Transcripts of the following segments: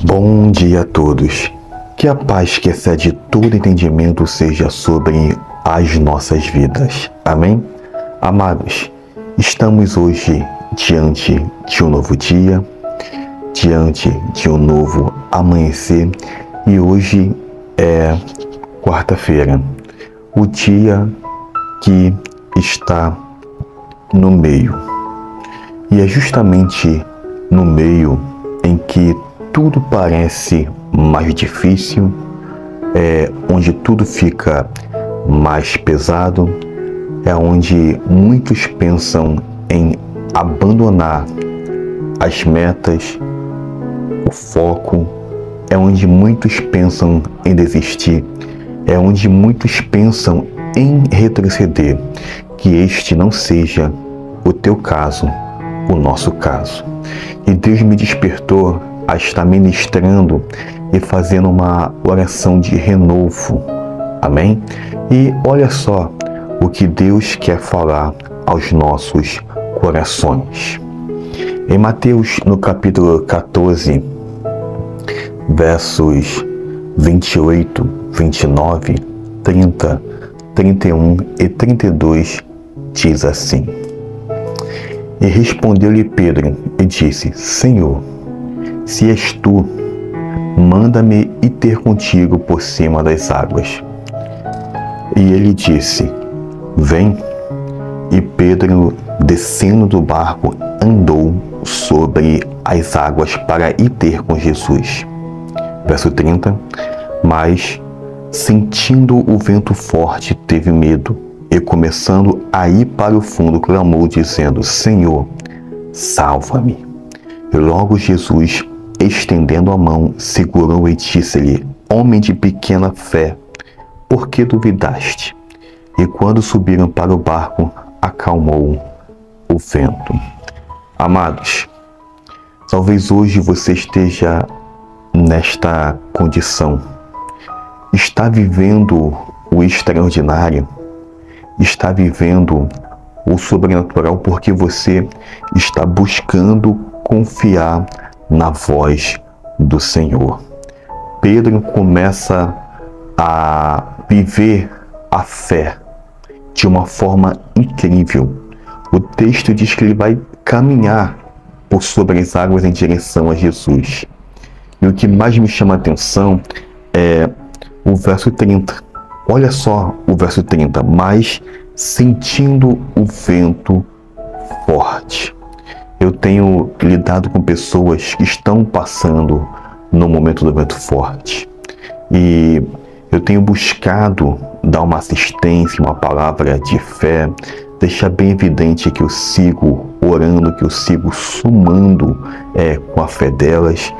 Bom dia a todos. Que a paz que excede todo entendimento seja sobre as nossas vidas. Amém? Amados, estamos hoje diante de um novo dia, diante de um novo amanhecer, e hoje é quarta-feira, o dia que está no meio. E é justamente no meio em que tudo parece mais difícil, onde tudo fica mais pesado, é onde muitos pensam em abandonar as metas, o foco, é onde muitos pensam em desistir, é onde muitos pensam em retroceder. Que este não seja o teu caso, o nosso caso. E Deus me despertou a estar ministrando e fazendo uma oração de renovo. Amém? E olha só o que Deus quer falar aos nossos corações. Em Mateus, no capítulo 14, versos 28, 29, 30, 31 e 32, diz assim: E respondeu-lhe Pedro e disse: Senhor, se és tu, manda-me ir ter contigo por cima das águas. E ele disse: Vem. E Pedro, descendo do barco, andou sobre as águas para ir ter com Jesus. Verso 30. Mas, sentindo o vento forte, teve medo, e começando a ir para o fundo, clamou, dizendo: Senhor, salva-me. E logo Jesus, estendendo a mão, segurou e disse-lhe: Homem de pequena fé, por que duvidaste? E quando subiram para o barco, acalmou o vento. Amados, talvez hoje você esteja nesta condição. Está vivendo o extraordinário, está vivendo o sobrenatural porque você está buscando confiar na voz do Senhor. Pedro começa a viver a fé de uma forma incrível. O texto diz que ele vai caminhar por sobre as águas em direção a Jesus. E o que mais me chama a atenção é o verso 30. Olha só o verso 30. Mas sentindo o vento forte. Eu tenho lidado com pessoas que estão passando no momento do vento forte. E eu tenho buscado dar uma assistência, uma palavra de fé, deixar bem evidente que eu sigo orando, que eu sigo somando com a fé delas.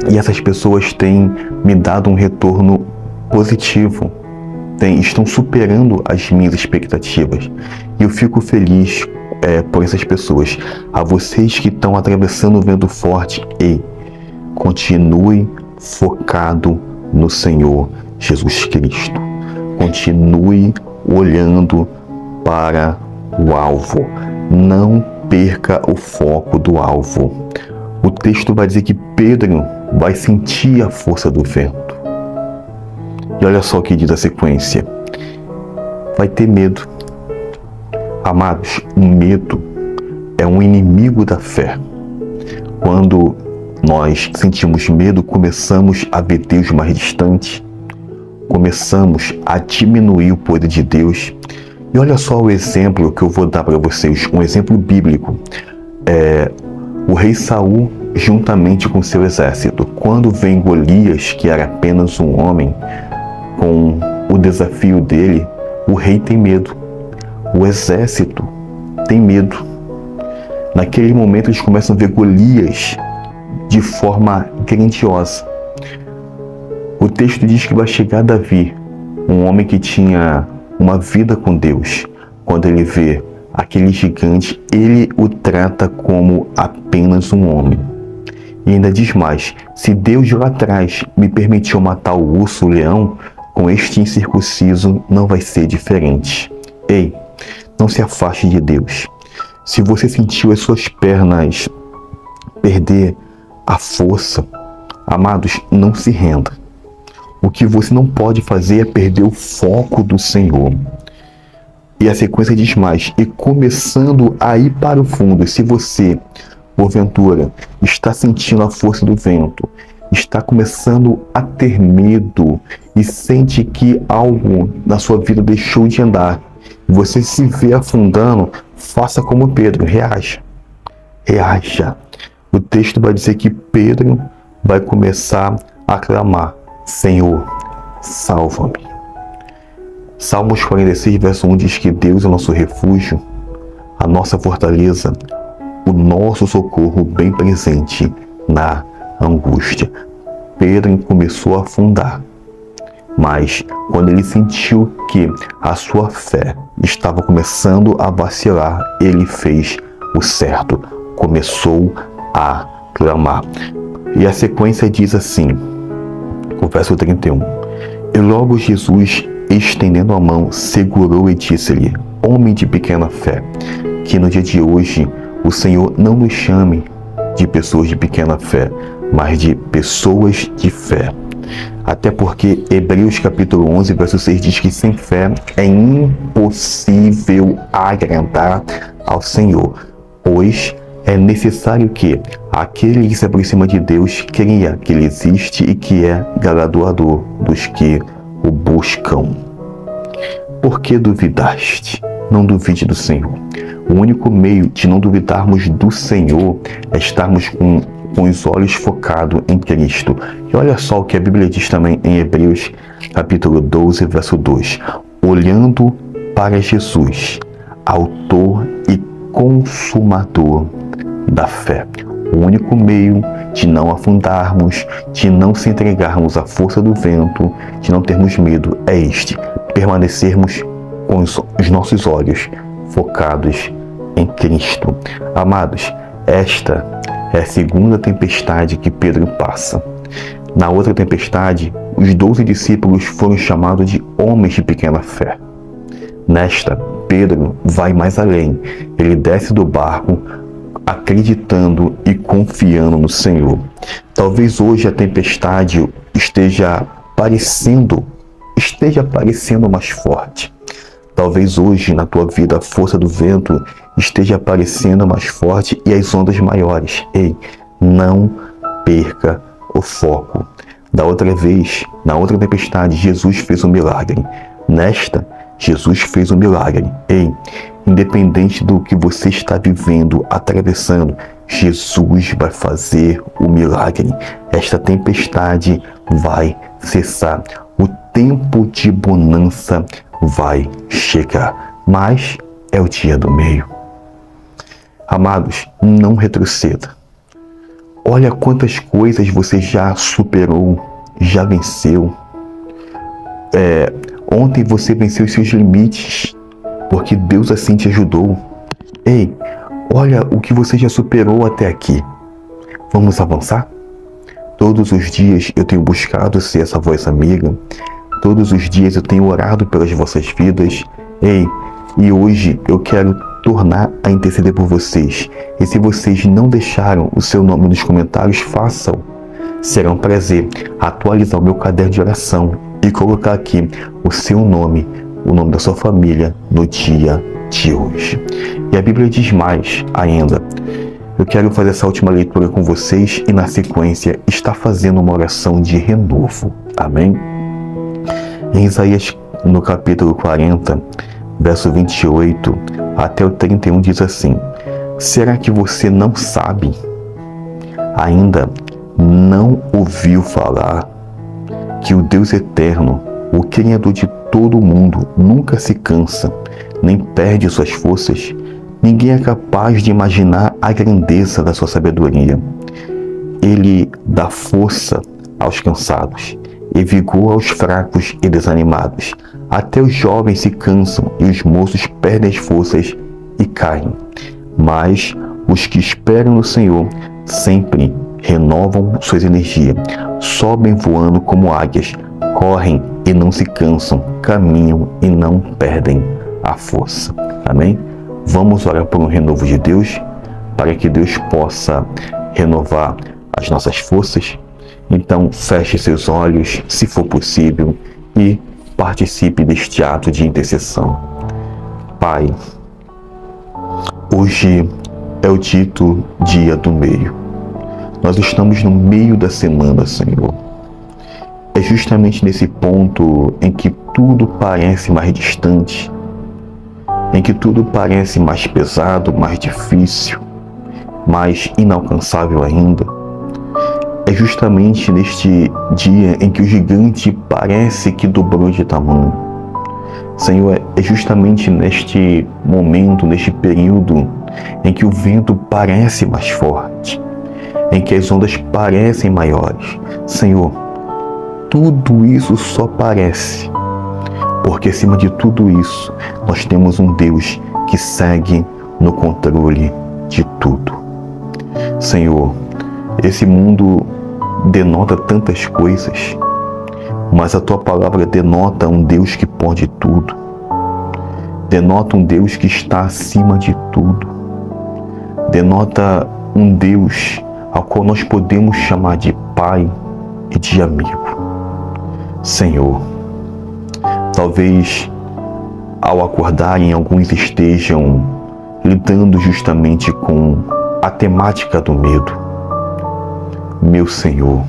E essas pessoas têm me dado um retorno positivo, estão superando as minhas expectativas. E eu fico feliz por essas pessoas. A vocês que estão atravessando o vento forte, continue focado no Senhor Jesus Cristo. Continue olhando para o alvo. Não perca o foco do alvo. O texto vai dizer que Pedro vai sentir a força do vento. E olha só o que diz a sequência. Vai ter medo. Amados, o medo é um inimigo da fé. Quando nós sentimos medo, começamos a ver Deus mais distante, começamos a diminuir o poder de Deus. E olha só o exemplo que eu vou dar para vocês, um exemplo bíblico. O rei Saul, juntamente com seu exército, quando vem Golias, que era apenas um homem, com o desafio dele, o rei tem medo, o exército tem medo. Naquele momento eles começam a ver Golias de forma grandiosa. O texto diz que vai chegar Davi, um homem que tinha uma vida com Deus. Quando ele vê aquele gigante, ele o trata como apenas um homem. E ainda diz mais: se Deus lá atrás me permitiu matar o urso, o leão, com este incircunciso não vai ser diferente. Não se afaste de Deus. Se você sentiu as suas pernas perder a força. Amados, não se renda. O que você não pode fazer é perder o foco do Senhor. E a sequência diz mais: e começando a ir para o fundo. Se você, porventura, está sentindo a força do vento, está começando a ter medo e sente que algo na sua vida deixou de andar, e você se vê afundando, faça como Pedro, reaja. Reaja. O texto vai dizer que Pedro vai começar a clamar: Senhor, salva-me. Salmos 46, verso 1 diz que Deus é o nosso refúgio, a nossa fortaleza, o nosso socorro bem presente na angústia. Pedro começou a afundar, mas quando ele sentiu que a sua fé estava começando a vacilar, ele fez o certo, começou a clamar. E a sequência diz assim, o verso 31, e logo Jesus, estendendo a mão, segurou e disse-lhe: homem de pequena fé, que no dia de hoje o Senhor não nos chame de pessoas de pequena fé, mas de pessoas de fé. Até porque Hebreus capítulo 11, verso 6 diz que sem fé é impossível agradar ao Senhor, pois é necessário que aquele que se aproxima de Deus creia que Ele existe e que é galardoador dos que o buscam. Por que duvidaste? Não duvide do Senhor. O único meio de não duvidarmos do Senhor é estarmos com os olhos focados em Cristo. E olha só o que a Bíblia diz também em Hebreus capítulo 12, verso 2. Olhando para Jesus, autor e consumador da fé. O único meio de não afundarmos, de não se entregarmos à força do vento, de não termos medo, é este: permanecermos com os nossos olhos focados em Cristo. Amados, esta é a segunda tempestade que Pedro passa. Na outra tempestade, os 12 discípulos foram chamados de homens de pequena fé. Nesta, Pedro vai mais além. Ele desce do barco acreditando e confiando no Senhor. Talvez hoje a tempestade esteja parecendo mais forte. Talvez hoje na tua vida a força do vento esteja aparecendo mais forte e as ondas maiores. Ei, não perca o foco. Da outra vez, na outra tempestade, Jesus fez um milagre. Nesta, Jesus fez um milagre. Ei, independente do que você está vivendo, atravessando, Jesus vai fazer o milagre. Esta tempestade vai cessar. O tempo de bonança vai chegar. Mas é o dia do meio. Amados, não retroceda. Olha quantas coisas você já superou, já venceu. Ontem você venceu os seus limites, porque Deus assim te ajudou. Ei, olha o que você já superou até aqui. Vamos avançar? Todos os dias eu tenho buscado ser essa voz amiga. Todos os dias eu tenho orado pelas vossas vidas. Ei, e hoje eu quero tornar a interceder por vocês. E se vocês não deixaram o seu nome nos comentários, façam. Será um prazer atualizar o meu caderno de oração e colocar aqui o seu nome, o nome da sua família no dia de hoje. E a Bíblia diz mais ainda. Eu quero fazer essa última leitura com vocês e na sequência está fazendo uma oração de renovo. Amém? Em Isaías, no capítulo 40, verso 28 até o 31 diz assim: será que você não sabe? Ainda não ouviu falar que o Deus eterno, o Criador de todo o mundo, nunca se cansa, nem perde suas forças? Ninguém é capaz de imaginar a grandeza da sua sabedoria. Ele dá força aos cansados e vigor aos fracos e desanimados. Até os jovens se cansam e os moços perdem as forças e caem. Mas os que esperam no Senhor sempre renovam suas energias, sobem voando como águias, correm e não se cansam, caminham e não perdem a força. Amém? Vamos orar por um renovo de Deus, para que Deus possa renovar as nossas forças. Então, feche seus olhos, se for possível, e participe deste ato de intercessão. Pai, hoje é o dito dia do meio. Nós estamos no meio da semana, Senhor. É justamente nesse ponto em que tudo parece mais distante, em que tudo parece mais pesado, mais difícil, mais inalcançável ainda. É justamente neste dia em que o gigante parece que dobrou de tamanho. Senhor, é justamente neste momento, neste período, em que o vento parece mais forte, em que as ondas parecem maiores. Senhor, tudo isso só parece, porque acima de tudo isso, nós temos um Deus que segue no controle de tudo. Senhor, esse mundo denota tantas coisas, mas a Tua palavra denota um Deus que pode tudo, denota um Deus que está acima de tudo, denota um Deus ao qual nós podemos chamar de Pai e de amigo. Senhor, talvez ao acordarem alguns estejam lidando justamente com a temática do medo. Meu Senhor,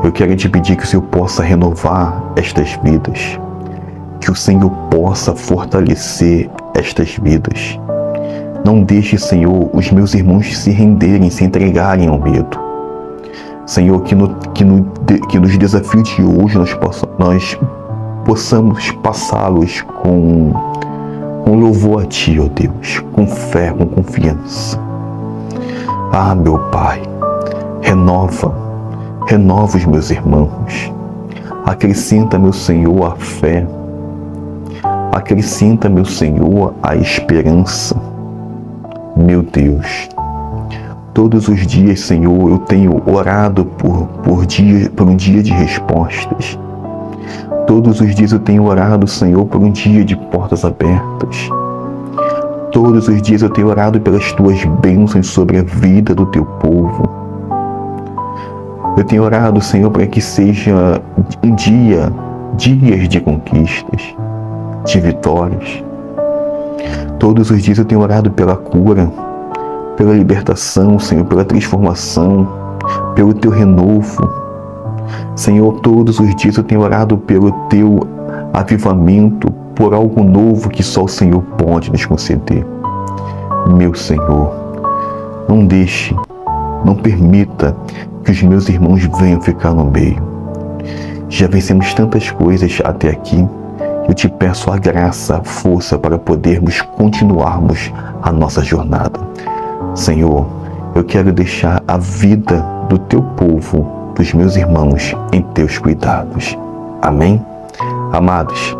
eu quero te pedir que o Senhor possa renovar estas vidas, que o Senhor possa fortalecer estas vidas. Não deixe, Senhor, os meus irmãos se renderem, se entregarem ao medo. Senhor, que nos desafios de hoje nós possamos passá-los com louvor a Ti, ó Deus, com fé, com confiança. Ah, meu Pai, renova os meus irmãos. Acrescenta, meu Senhor, a fé. Acrescenta, meu Senhor, a esperança. Meu Deus, todos os dias, Senhor, eu tenho orado por um dia de respostas. Todos os dias eu tenho orado, Senhor, por um dia de portas abertas. Todos os dias eu tenho orado pelas Tuas bênçãos sobre a vida do Teu povo. Eu tenho orado, Senhor, para que seja dias de conquistas, de vitórias. Todos os dias eu tenho orado pela cura, pela libertação, Senhor, pela transformação, pelo Teu renovo. Senhor, todos os dias eu tenho orado pelo Teu avivamento, por algo novo que só o Senhor pode nos conceder. Meu Senhor, não permita que os meus irmãos venham ficar no meio. Já vencemos tantas coisas até aqui. Eu te peço a graça, a força para podermos continuarmos a nossa jornada. Senhor, eu quero deixar a vida do Teu povo, dos meus irmãos, em Teus cuidados. Amém? Amados,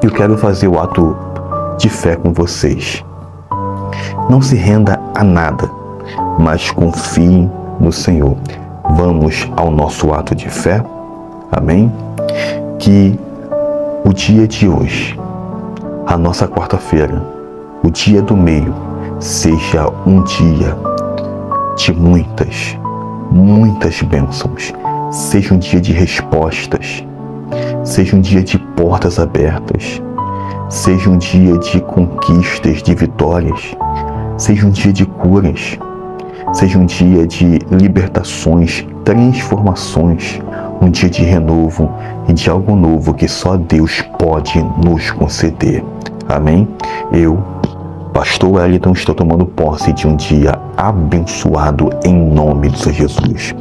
eu quero fazer o ato de fé com vocês. Não se renda a nada, mas confie no Senhor. Vamos ao nosso ato de fé. Amém? Que o dia de hoje, a nossa quarta-feira, o dia do meio, seja um dia de muitas bênçãos. Seja um dia de respostas. Seja um dia de portas abertas. Seja um dia de conquistas, de vitórias. Seja um dia de curas. Seja um dia de libertações, transformações. Um dia de renovo e de algo novo que só Deus pode nos conceder. Amém? Eu, Pastor Wellington, estou tomando posse de um dia abençoado em nome do Senhor Jesus.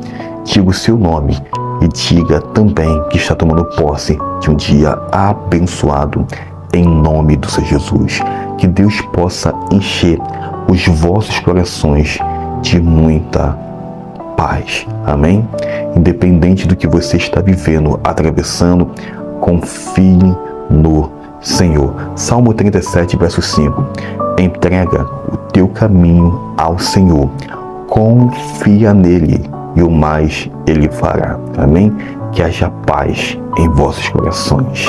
Diga o seu nome e diga também que está tomando posse de um dia abençoado em nome do Senhor Jesus. Que Deus possa encher os vossos corações de muita paz. Amém? Independente do que você está vivendo, atravessando, confie no Senhor. Salmo 37, verso 5. Entrega o teu caminho ao Senhor. Confia nele e o mais ele fará. Amém? Que haja paz em vossos corações.